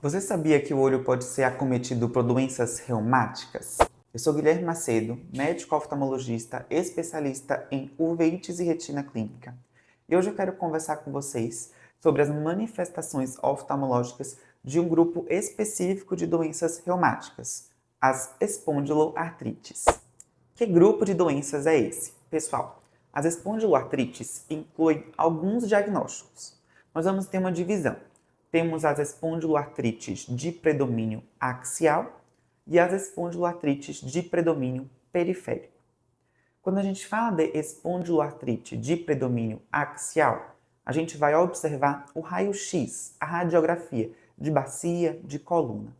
Você sabia que o olho pode ser acometido por doenças reumáticas? Eu sou Guilherme Macedo, médico oftalmologista especialista em uveites e retina clínica. E hoje eu quero conversar com vocês sobre as manifestações oftalmológicas de um grupo específico de doenças reumáticas, as espondiloartrites. Que grupo de doenças é esse? Pessoal, as espondiloartrites incluem alguns diagnósticos. Nós vamos ter uma divisão. Temos as espondiloartrites de predomínio axial e as espondiloartrites de predomínio periférico. Quando a gente fala de espondiloartrite de predomínio axial, a gente vai observar o raio-x, a radiografia de bacia, de coluna.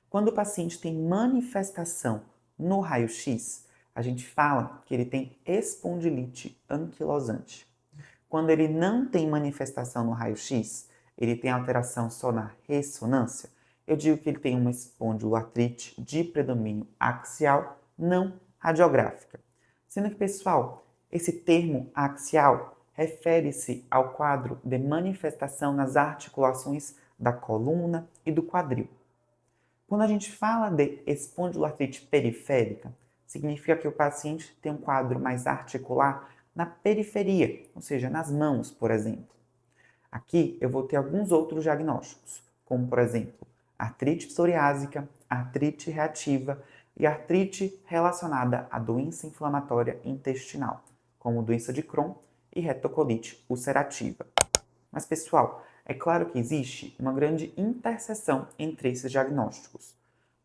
Quando o paciente tem manifestação no raio-x, a gente fala que ele tem espondilite anquilosante. Quando ele não tem manifestação no raio-x, ele tem alteração só na ressonância, eu digo que ele tem uma espondiloartrite de predomínio axial não radiográfica. Sendo que, pessoal, esse termo axial refere-se ao quadro de manifestação nas articulações da coluna e do quadril. Quando a gente fala de espondiloartrite periférica, significa que o paciente tem um quadro mais articular na periferia, ou seja, nas mãos, por exemplo. Aqui eu vou ter alguns outros diagnósticos, como por exemplo, artrite psoriásica, artrite reativa e artrite relacionada à doença inflamatória intestinal, como doença de Crohn e retocolite ulcerativa. Mas, pessoal, é claro que existe uma grande interseção entre esses diagnósticos.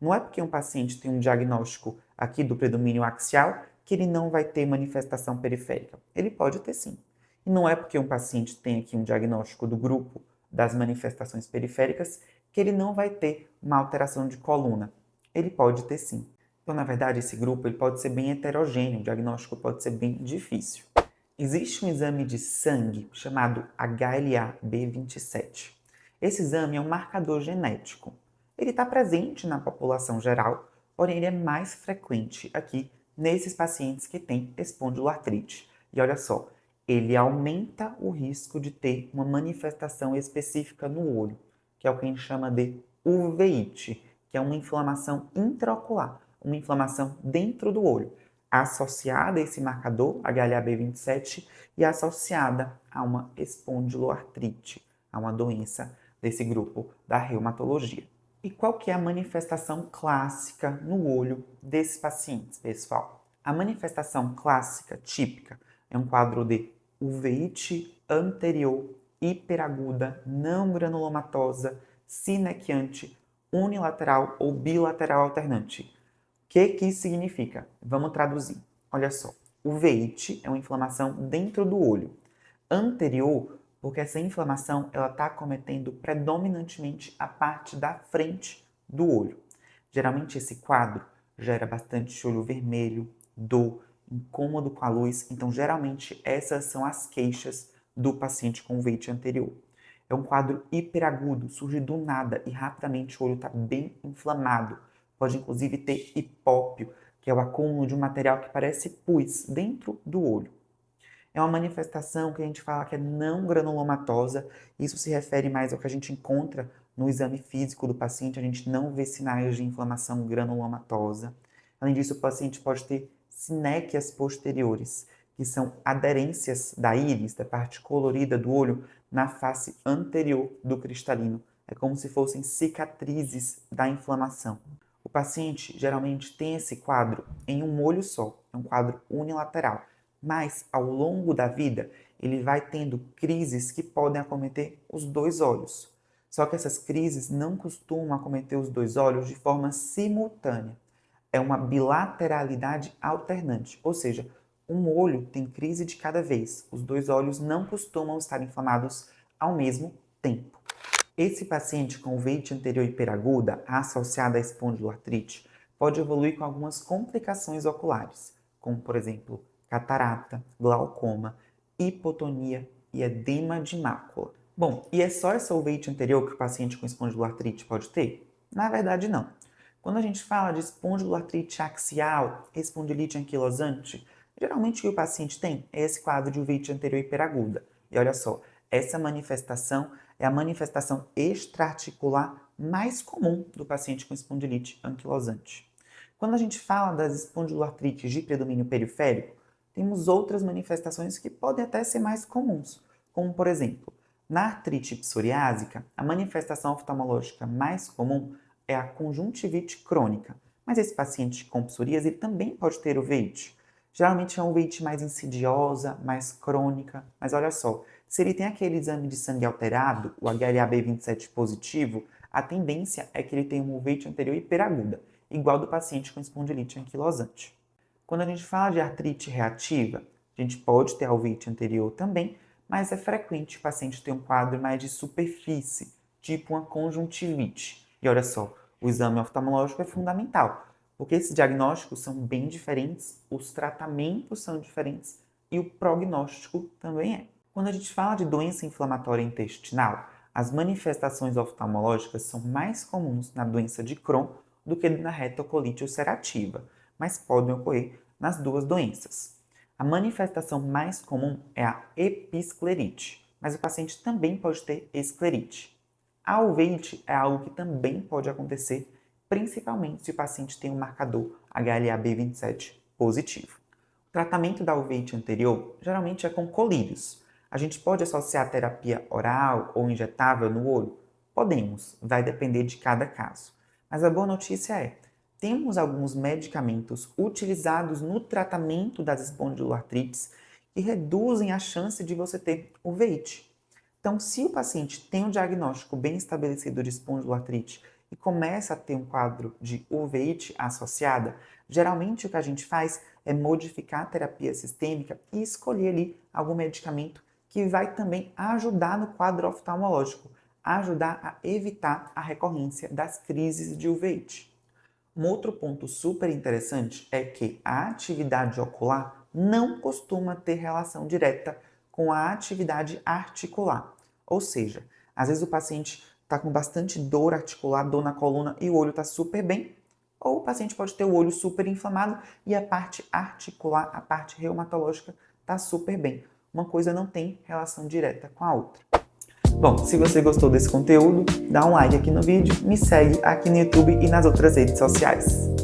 Não é porque um paciente tem um diagnóstico aqui do predomínio axial que ele não vai ter manifestação periférica. Ele pode ter sim. E não é porque um paciente tem aqui um diagnóstico do grupo das manifestações periféricas que ele não vai ter uma alteração de coluna. Ele pode ter sim. Então, na verdade, esse grupo ele pode ser bem heterogêneo, o diagnóstico pode ser bem difícil. Existe um exame de sangue chamado HLA-B27. Esse exame é um marcador genético. Ele está presente na população geral, porém ele é mais frequente aqui nesses pacientes que têm espondiloartrite. E olha só, ele aumenta o risco de ter uma manifestação específica no olho, que é o que a gente chama de uveíte, que é uma inflamação intraocular, uma inflamação dentro do olho, associada a esse marcador HLA-B27 e associada a uma espondiloartrite, a uma doença desse grupo da reumatologia. E qual que é a manifestação clássica no olho desses pacientes, pessoal? A manifestação clássica, típica, é um quadro de uveíte anterior hiperaguda, não granulomatosa, sinequiante, unilateral ou bilateral alternante. O que isso significa? Vamos traduzir. Olha só, uveíte é uma inflamação dentro do olho. Anterior, porque essa inflamação ela está acometendo predominantemente a parte da frente do olho. Geralmente esse quadro gera bastante olho vermelho, dor, incômodo com a luz, então geralmente essas são as queixas do paciente com uveíte anterior. É um quadro hiperagudo, surge do nada e rapidamente o olho está bem inflamado. Pode inclusive ter hipópio, que é o acúmulo de um material que parece pus dentro do olho. É uma manifestação que a gente fala que é não granulomatosa. Isso se refere mais ao que a gente encontra no exame físico do paciente. A gente não vê sinais de inflamação granulomatosa. Além disso, o paciente pode ter sinéquias posteriores, que são aderências da íris, da parte colorida do olho, na face anterior do cristalino. É como se fossem cicatrizes da inflamação. O paciente geralmente tem esse quadro em um olho só, é um quadro unilateral. Mas, ao longo da vida, ele vai tendo crises que podem acometer os dois olhos. Só que essas crises não costumam acometer os dois olhos de forma simultânea. É uma bilateralidade alternante, ou seja, um olho tem crise de cada vez. Os dois olhos não costumam estar inflamados ao mesmo tempo. Esse paciente com uveíte anterior hiperaguda associada à espondiloartrite pode evoluir com algumas complicações oculares, como por exemplo catarata, glaucoma, hipotonia e edema de mácula. Bom, e é só essa uveíte anterior que o paciente com espondiloartrite pode ter? Na verdade, não. Quando a gente fala de espondiloartrite axial, espondilite anquilosante, geralmente o que o paciente tem é esse quadro de uveíte anterior hiperaguda. E olha só, essa manifestação é a manifestação extraarticular mais comum do paciente com espondilite anquilosante. Quando a gente fala das espondiloartrites de predomínio periférico, temos outras manifestações que podem até ser mais comuns, como por exemplo, na artrite psoriásica, a manifestação oftalmológica mais comum é a conjuntivite crônica, mas esse paciente com psoríase ele também pode ter uveíte. Geralmente é uma uveíte mais insidiosa, mais crônica, mas olha só, se ele tem aquele exame de sangue alterado, o HLA-B27 positivo, a tendência é que ele tenha uma uveíte anterior hiperaguda, igual do paciente com espondilite anquilosante. Quando a gente fala de artrite reativa, a gente pode ter a uveíte anterior também, mas é frequente o paciente ter um quadro mais de superfície, tipo uma conjuntivite. E olha só, o exame oftalmológico é fundamental, porque esses diagnósticos são bem diferentes, os tratamentos são diferentes e o prognóstico também é. Quando a gente fala de doença inflamatória intestinal, as manifestações oftalmológicas são mais comuns na doença de Crohn do que na retocolite ulcerativa, mas podem ocorrer nas duas doenças. A manifestação mais comum é a episclerite, mas o paciente também pode ter esclerite. A uveíte é algo que também pode acontecer, principalmente se o paciente tem um marcador HLA-B27 positivo. O tratamento da uveíte anterior geralmente é com colírios. A gente pode associar terapia oral ou injetável no olho? Podemos, vai depender de cada caso. Mas a boa notícia é, temos alguns medicamentos utilizados no tratamento das espondiloartrites que reduzem a chance de você ter uveíte. Então, se o paciente tem um diagnóstico bem estabelecido de espondiloartrite e começa a ter um quadro de uveíte associada, geralmente o que a gente faz é modificar a terapia sistêmica e escolher ali algum medicamento que vai também ajudar no quadro oftalmológico, ajudar a evitar a recorrência das crises de uveíte. Um outro ponto super interessante é que a atividade ocular não costuma ter relação direta com a atividade articular. Ou seja, às vezes o paciente está com bastante dor articular, dor na coluna e o olho está super bem, ou o paciente pode ter o olho super inflamado e a parte articular, a parte reumatológica está super bem. Uma coisa não tem relação direta com a outra. Bom, se você gostou desse conteúdo, dá um like aqui no vídeo, me segue aqui no YouTube e nas outras redes sociais.